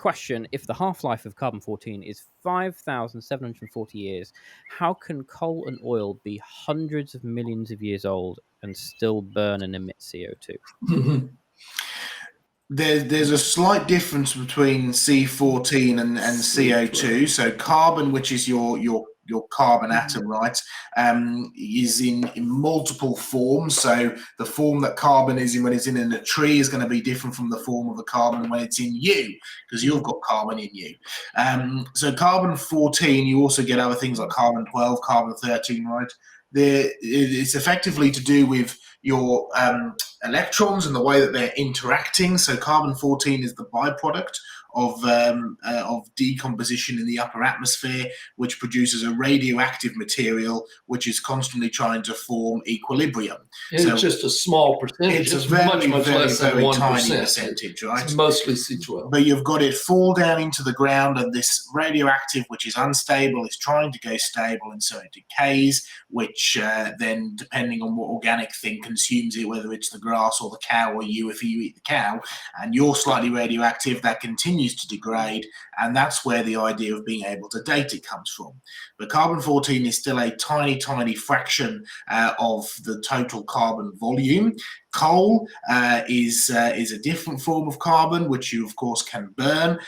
question: if the half-life of carbon-14 is 5,740 years, how can coal and oil be hundreds of millions of years old and still burn and emit CO2? There's a slight difference between C14 and CO2. So carbon, which is your carbon atom, right, is in multiple forms. So the form that carbon is in when it's in a tree is going to be different from the form of the carbon when it's in you, because you've got carbon in you. So carbon-14, you also get other things like carbon-12, carbon-13, right? It's effectively to do with your electrons and the way that they're interacting. So carbon-14 is the byproduct of decomposition in the upper atmosphere, which produces a radioactive material which is constantly trying to form equilibrium. So it's just a small percentage. It's a very, much very, less than very 1%. tiny percentage, right? It's mostly C12. But you've got it fall down into the ground, and this radioactive, which is unstable, is trying to go stable, and so it decays, which then, depending on what organic thing consumes it, whether it's the grass or the cow or you, if you eat the cow, and you're slightly radioactive, that continues to degrade, and that's where the idea of being able to date it comes from. But carbon-14 is still a tiny, tiny fraction of the total carbon volume. Coal is a different form of carbon, which you, of course, can burn.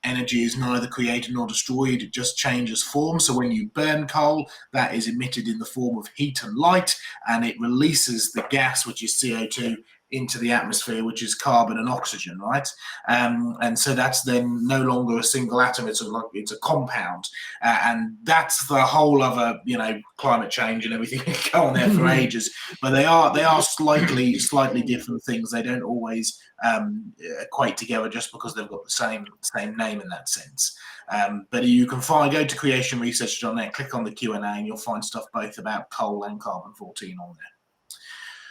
Energy is neither created nor destroyed, it just changes form. So when you burn coal, that is emitted in the form of heat and light, and it releases the gas, which is CO2, into the atmosphere, which is carbon and oxygen, right? And so that's then no longer a single atom, it's a compound. And that's the whole other, climate change and everything go on there for ages. But they are slightly different things. They don't always equate together just because they've got the same name in that sense. But you can go to creationresearch.net, click on the Q&A, and you'll find stuff both about coal and carbon-14 on there.